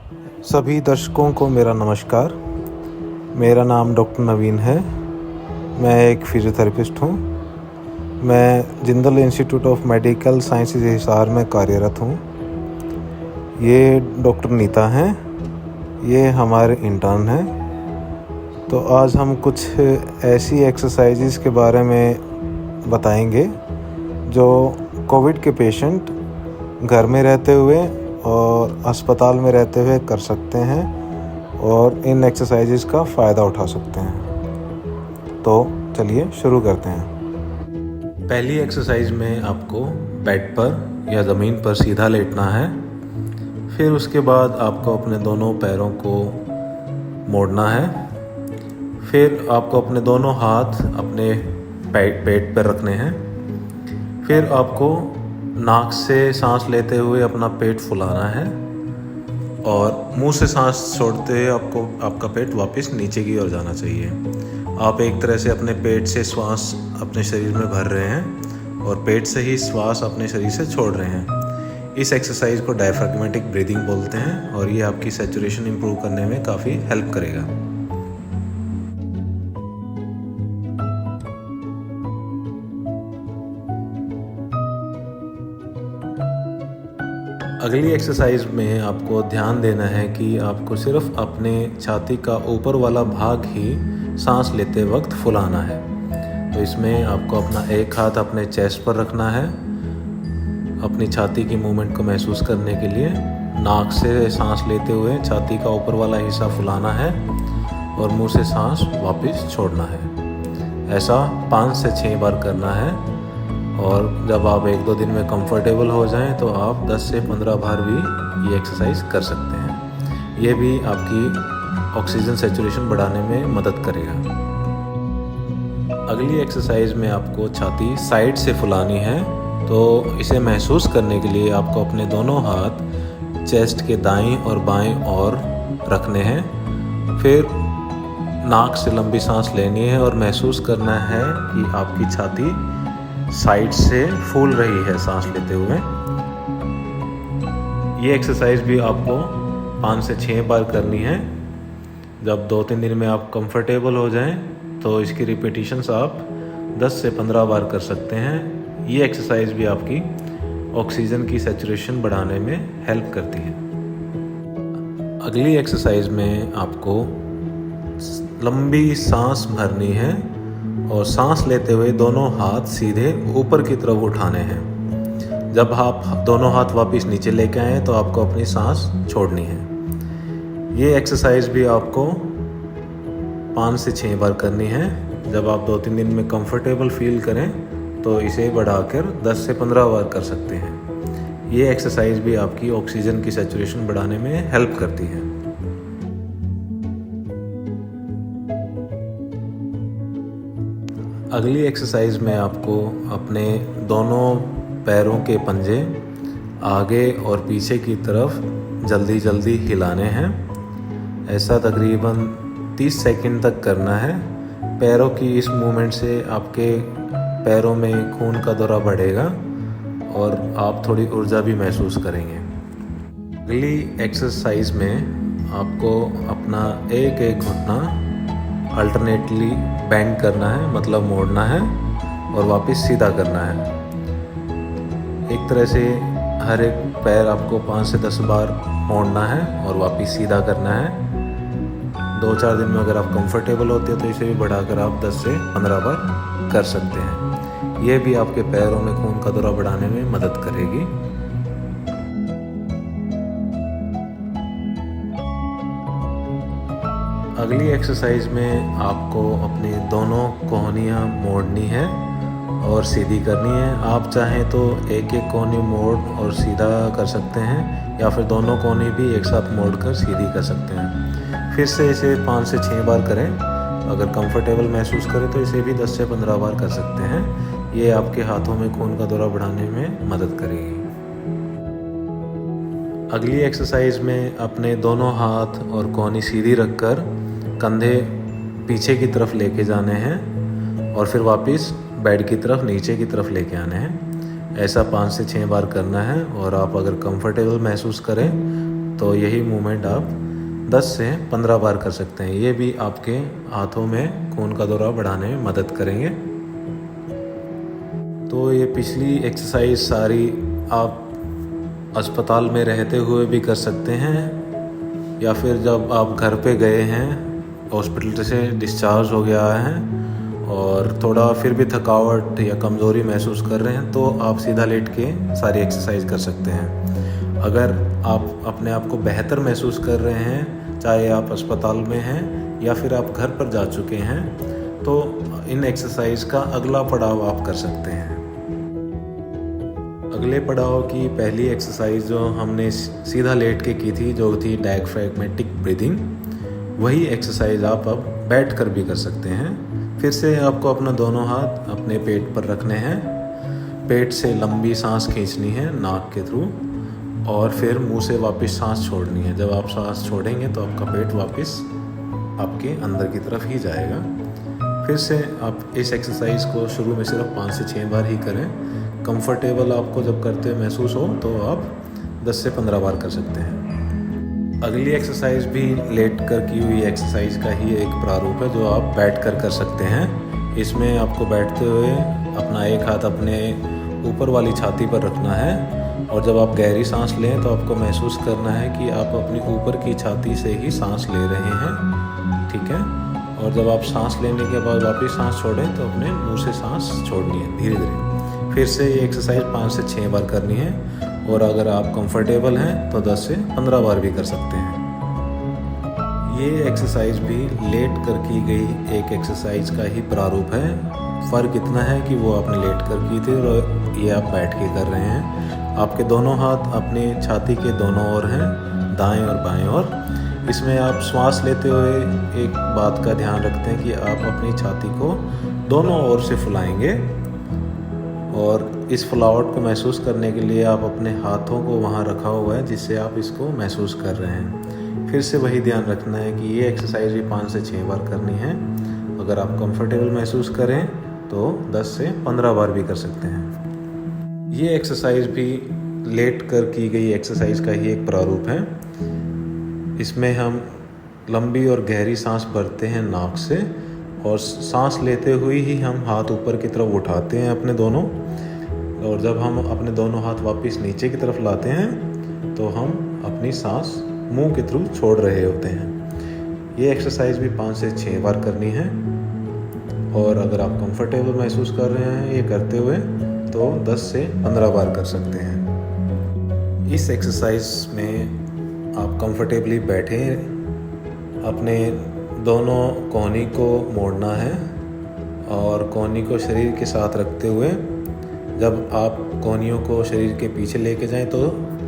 सभी दर्शकों को मेरा नमस्कार। मेरा नाम डॉक्टर नवीन है। मैं एक फिजियोथेरेपिस्ट हूँ। मैं Jindal institute of medical sciences Hisar में कार्यरत हूँ। ये डॉक्टर नीता हैं, ये हमारे इंटर्न हैं। तो आज हम कुछ ऐसी एक्सरसाइजेस के बारे में बताएंगे जो कोविड के पेशेंट घर में रहते हुए और अस्पताल में रहते हुए कर सकते हैं और इन एक्सरसाइजेस का फ़ायदा उठा सकते हैं। तो चलिए शुरू करते हैं। पहली एक्सरसाइज में आपको बेड पर या ज़मीन पर सीधा लेटना है। फिर उसके बाद आपको अपने दोनों पैरों को मोड़ना है। फिर आपको अपने दोनों हाथ अपने पेट पर रखने हैं। फिर आपको नाक से सांस लेते हुए अपना पेट फुलाना है और मुंह से सांस छोड़ते हुए आपको आपका पेट वापस नीचे की ओर जाना चाहिए। आप एक तरह से अपने पेट से श्वास अपने शरीर में भर रहे हैं और पेट से ही श्वास अपने शरीर से छोड़ रहे हैं। इस एक्सरसाइज को डायफ्राग्मेटिक ब्रीदिंग बोलते हैं और ये आपकी सैचुरेशन इंप्रूव करने में काफ़ी हेल्प करेगा। अगली एक्सरसाइज में आपको ध्यान देना है कि आपको सिर्फ अपने छाती का ऊपर वाला भाग ही सांस लेते वक्त फुलाना है। तो इसमें आपको अपना एक हाथ अपने चेस्ट पर रखना है, अपनी छाती की मूवमेंट को महसूस करने के लिए नाक से सांस लेते हुए छाती का ऊपर वाला हिस्सा फुलाना है और मुंह से सांस वापस छोड़ना है। ऐसा 5 से 6 बार करना है और जब आप 1-2 दिन में कंफर्टेबल हो जाएं तो आप 10 से 15 बार भी ये एक्सरसाइज कर सकते हैं। ये भी आपकी ऑक्सीजन सैचुरेशन बढ़ाने में मदद करेगा। अगली एक्सरसाइज में आपको छाती साइड से फुलानी है। तो इसे महसूस करने के लिए आपको अपने दोनों हाथ चेस्ट के दाईं और बाएं ओर रखने हैं। फिर नाक से लंबी सांस लेनी है और महसूस करना है कि आपकी छाती साइड से फूल रही है सांस लेते हुए। ये एक्सरसाइज भी आपको 5 से 6 बार करनी है। जब 2-3 दिन में आप कंफर्टेबल हो जाएं तो इसकी रिपीटिशंस आप 10 से 15 बार कर सकते हैं। ये एक्सरसाइज भी आपकी ऑक्सीजन की सैचुरेशन बढ़ाने में हेल्प करती है। अगली एक्सरसाइज में आपको लंबी सांस भरनी है और सांस लेते हुए दोनों हाथ सीधे ऊपर की तरफ उठाने हैं। जब आप दोनों हाथ वापस नीचे लेके आएँ तो आपको अपनी सांस छोड़नी है। ये एक्सरसाइज भी आपको 5 से 6 बार करनी है। जब आप 2-3 दिन में कंफर्टेबल फील करें तो इसे बढ़ाकर 10 से 15 बार कर सकते हैं। ये एक्सरसाइज भी आपकी ऑक्सीजन की सैचुरेशन बढ़ाने में हेल्प करती है। अगली एक्सरसाइज में आपको अपने दोनों पैरों के पंजे आगे और पीछे की तरफ जल्दी जल्दी हिलाने हैं। ऐसा तकरीबन 30 सेकंड तक करना है। पैरों की इस मूवमेंट से आपके पैरों में खून का दौरा बढ़ेगा और आप थोड़ी ऊर्जा भी महसूस करेंगे। अगली एक्सरसाइज में आपको अपना एक घुटना अल्टरनेटली बेंड करना है, मतलब मोड़ना है और वापस सीधा करना है। एक तरह से हर एक पैर आपको 5 से 10 बार मोड़ना है और वापस सीधा करना है। 2-4 दिन में अगर आप कंफर्टेबल होते हैं तो इसे भी बढ़ाकर आप 10 से 15 बार कर सकते हैं। यह भी आपके पैरों में खून का दौरा बढ़ाने में मदद करेगी। अगली एक्सरसाइज में आपको अपनी दोनों कोहनियाँ मोड़नी है और सीधी करनी है। आप चाहें तो एक कोहनी मोड़ और सीधा कर सकते हैं या फिर दोनों कोहनी भी एक साथ मोड़कर सीधी कर सकते हैं। फिर से इसे 5 से 6 बार करें। अगर कंफर्टेबल महसूस करें तो इसे भी 10 से 15 बार कर सकते हैं। ये आपके हाथों में खून का दौरा बढ़ाने में मदद करेगी। अगली एक्सरसाइज में अपने दोनों हाथ और कोहनी सीधी रखकर कंधे पीछे की तरफ लेके जाने हैं और फिर वापस बेड की तरफ नीचे की तरफ लेके आने हैं। ऐसा 5 से 6 बार करना है और आप अगर कंफर्टेबल महसूस करें तो यही मूवमेंट आप 10 से 15 बार कर सकते हैं। ये भी आपके हाथों में खून का दौरा बढ़ाने में मदद करेंगे। तो ये पिछली एक्सरसाइज सारी आप अस्पताल में रहते हुए भी कर सकते हैं, या फिर जब आप घर पे गए हैं, हॉस्पिटल से डिस्चार्ज हो गया है और थोड़ा फिर भी थकावट या कमज़ोरी महसूस कर रहे हैं, तो आप सीधा लेट के सारी एक्सरसाइज कर सकते हैं। अगर आप अपने आप को बेहतर महसूस कर रहे हैं, चाहे आप अस्पताल में हैं या फिर आप घर पर जा चुके हैं, तो इन एक्सरसाइज का अगला पड़ाव आप कर सकते हैं। अगले पड़ाव की पहली एक्सरसाइज जो हमने सीधा लेट के की थी, जो थी डायफ्रैग्मेटिक ब्रीदिंग, वही एक्सरसाइज आप अब बैठ कर भी कर सकते हैं। फिर से आपको अपना दोनों हाथ अपने पेट पर रखने हैं, पेट से लंबी सांस खींचनी है नाक के थ्रू, और फिर मुंह से वापस सांस छोड़नी है। जब आप सांस छोड़ेंगे तो आपका पेट वापस आपके अंदर की तरफ ही जाएगा। फिर से आप इस एक्सरसाइज को शुरू में सिर्फ 5 से 6 बार ही करें। कंफर्टेबल आपको जब करते महसूस हो तो आप 10 से 15 बार कर सकते हैं। अगली एक्सरसाइज भी लेट कर की हुई एक्सरसाइज का ही एक प्रारूप है, जो आप बैठ कर सकते हैं। इसमें आपको बैठते हुए अपना एक हाथ अपने ऊपर वाली छाती पर रखना है, और जब आप गहरी सांस लें तो आपको महसूस करना है कि आप अपनी ऊपर की छाती से ही सांस ले रहे हैं, ठीक है। और जब आप सांस लेने के बाद वापस सांस छोड़ें तो अपने मुंह से सांस छोड़नी है धीरे धीरे। फिर से ये एक्सरसाइज 5 से 6 बार करनी है, और अगर आप कंफर्टेबल हैं तो 10 से 15 बार भी कर सकते हैं। ये एक्सरसाइज भी लेट कर की गई एक एक्सरसाइज का ही प्रारूप है। फ़र्क इतना है कि वो आपने लेट कर की थी और ये आप बैठ के कर रहे हैं। आपके दोनों हाथ अपने छाती के दोनों ओर हैं, दाएं और बाएं ओर। इसमें आप श्वास लेते हुए एक बात का ध्यान रखते हैं कि आप अपनी छाती को दोनों ओर से फुलाएंगे, और इस फुलावट को महसूस करने के लिए आप अपने हाथों को वहाँ रखा हुआ है जिससे आप इसको महसूस कर रहे हैं। फिर से वही ध्यान रखना है कि ये एक्सरसाइज भी 5 से 6 बार करनी है। अगर आप कंफर्टेबल महसूस करें तो 10 से 15 बार भी कर सकते हैं। ये एक्सरसाइज भी लेट कर की गई एक्सरसाइज का ही एक प्रारूप है। इसमें हम लंबी और गहरी सांस भरते हैं नाक से, और सांस लेते हुए ही हम हाथ ऊपर की तरफ उठाते हैं अपने दोनों, और जब हम अपने दोनों हाथ वापस नीचे की तरफ लाते हैं तो हम अपनी सांस मुंह के थ्रू छोड़ रहे होते हैं। ये एक्सरसाइज भी 5 से 6 बार करनी है, और अगर आप कंफर्टेबल महसूस कर रहे हैं ये करते हुए तो 10 से 15 बार कर सकते हैं। इस एक्सरसाइज में आप कंफर्टेबली बैठे, अपने दोनों कोहनी को मोड़ना है, और कोहनी को शरीर के साथ रखते हुए जब आप कोहनियों को शरीर के पीछे लेके जाएं तो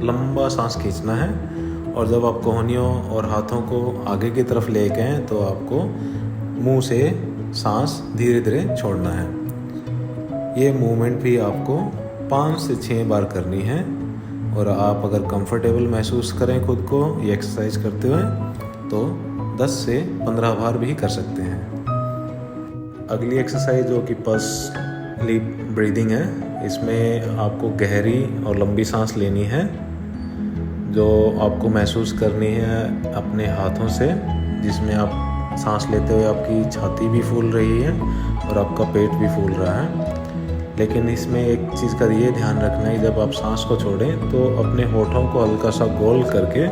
लंबा सांस खींचना है, और जब आप कोहनियों और हाथों को आगे की तरफ ले गए तो आपको मुंह से सांस धीरे धीरे छोड़ना है। ये मूवमेंट भी आपको 5 से 6 बार करनी है, और आप अगर कंफर्टेबल महसूस करें खुद को ये एक्सरसाइज करते हुए तो 10 से 15 बार भी कर सकते हैं। अगली एक्सरसाइज जो कि पर्सनली ब्रीदिंग है, इसमें आपको गहरी और लंबी सांस लेनी है, जो आपको महसूस करनी है अपने हाथों से, जिसमें आप सांस लेते हुए आपकी छाती भी फूल रही है और आपका पेट भी फूल रहा है। लेकिन इसमें एक चीज़ का ये ध्यान रखना है, जब आप सांस को छोड़ें तो अपने होठों को हल्का सा गोल करके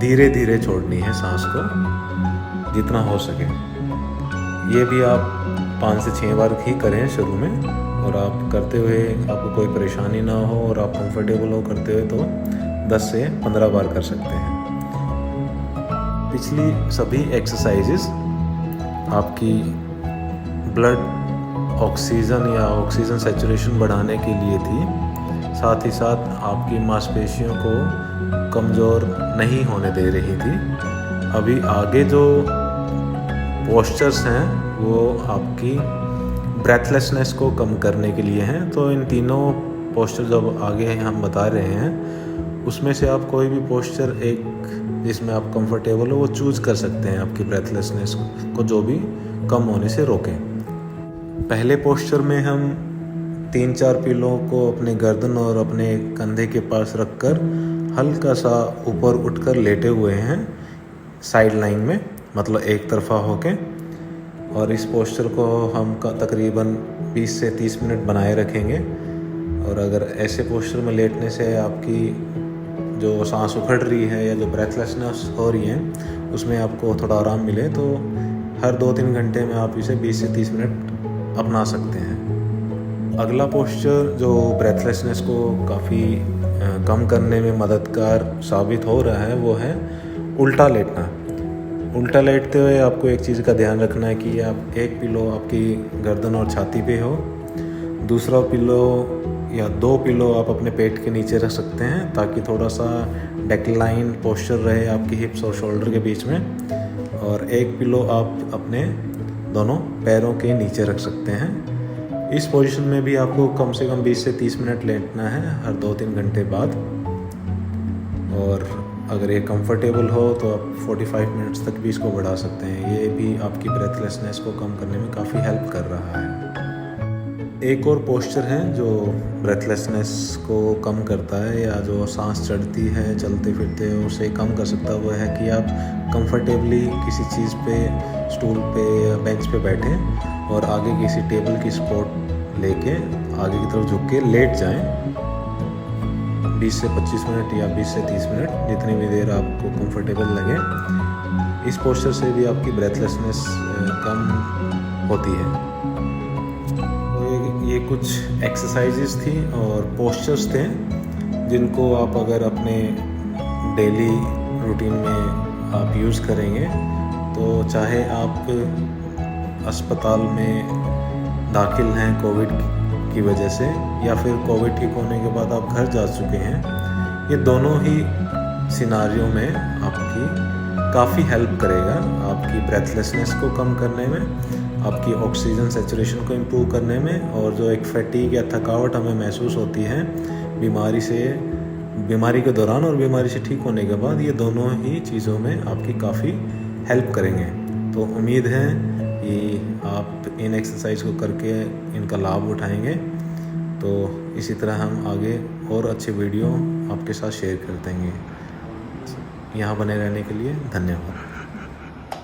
धीरे धीरे छोड़नी है सांस को, जितना हो सके। ये भी आप 5 से 6 बार ही करें शुरू में, और आप करते हुए आपको कोई परेशानी ना हो और आप कंफर्टेबल हो करते हुए तो 10 से 15 बार कर सकते हैं। पिछली सभी एक्सरसाइजेस आपकी ब्लड ऑक्सीजन या ऑक्सीजन सैचुरेशन बढ़ाने के लिए थी, साथ ही साथ आपकी मांसपेशियों को कमज़ोर नहीं होने दे रही थी। अभी आगे जो पोस्चर्स हैं वो आपकी ब्रेथलेसनेस को कम करने के लिए हैं। तो इन तीनों पोस्चर जब आगे हम बता रहे हैं, उसमें से आप कोई भी पोस्चर एक जिसमें आप कंफर्टेबल हो वो चूज़ कर सकते हैं आपकी ब्रेथलेसनेस को जो भी कम होने से रोकें। पहले पोस्चर में हम 3-4 पीलों को अपने गर्दन और अपने कंधे के पास रखकर हल्का सा ऊपर उठकर लेटे हुए हैं साइड लाइन में, मतलब एक तरफा होके। और इस पोस्चर को हम तकरीबन 20 से 30 मिनट बनाए रखेंगे। और अगर ऐसे पोस्चर में लेटने से आपकी जो सांस उखड़ रही है या जो ब्रेथलेसनेस हो रही है उसमें आपको थोड़ा आराम मिले, तो हर 2-3 घंटे में आप इसे 20 से 30 मिनट अपना सकते हैं। अगला पोस्चर जो ब्रेथलेसनेस को काफ़ी कम करने में मददगार साबित हो रहा है वो है उल्टा लेटना। उल्टा लेटते हुए आपको एक चीज़ का ध्यान रखना है कि आप एक पिलो आपकी गर्दन और छाती पे हो, दूसरा पिलो या 2 पिलो आप अपने पेट के नीचे रख सकते हैं ताकि थोड़ा सा डेक्लाइन पोस्चर रहे आपकी हिप्स और शोल्डर के बीच में। और एक पिलो आप अपने दोनों पैरों के नीचे रख सकते हैं। इस पोजीशन में भी आपको कम से कम 20 से 30 मिनट लेटना है हर 2-3 घंटे बाद। और अगर ये कंफर्टेबल हो तो आप 45 मिनट्स तक भी इसको बढ़ा सकते हैं। ये भी आपकी ब्रेथलेसनेस को कम करने में काफ़ी हेल्प कर रहा है। एक और पोस्चर है जो ब्रेथलेसनेस को कम करता है या जो सांस चढ़ती है चलते फिरते उसे कम कर सकता है, वो है कि आप कंफर्टेबली किसी चीज़ पे, स्टूल पे या बेंच पे बैठें और आगे किसी टेबल की सपोर्ट लेके आगे की तरफ झुक के लेट जाएं 20 से 25 मिनट या 20 से 30 मिनट, जितनी भी देर आपको कंफर्टेबल लगे। इस पोस्चर से भी आपकी ब्रेथलेसनेस कम होती है। ये कुछ एक्सरसाइजेस थी और पोस्चर्स थे जिनको आप अगर अपने डेली रूटीन में आप यूज़ करेंगे तो चाहे आप अस्पताल में दाखिल हैं कोविड की वजह से या फिर कोविड ठीक होने के बाद आप घर जा चुके हैं, ये दोनों ही सिनारियों में आपकी काफ़ी हेल्प करेगा आपकी ब्रेथलेसनेस को कम करने में, आपकी ऑक्सीजन सैचुरेशन को इम्प्रूव करने में। और जो एक फैटीग या थकावट हमें महसूस होती है बीमारी के दौरान और बीमारी से ठीक होने के बाद, ये दोनों ही चीज़ों में आपकी काफ़ी हेल्प करेंगे। तो उम्मीद है कि आप इन एक्सरसाइज को करके इनका लाभ उठाएंगे। तो इसी तरह हम आगे और अच्छे वीडियो आपके साथ शेयर कर देंगे। यहाँ बने रहने के लिए धन्यवाद।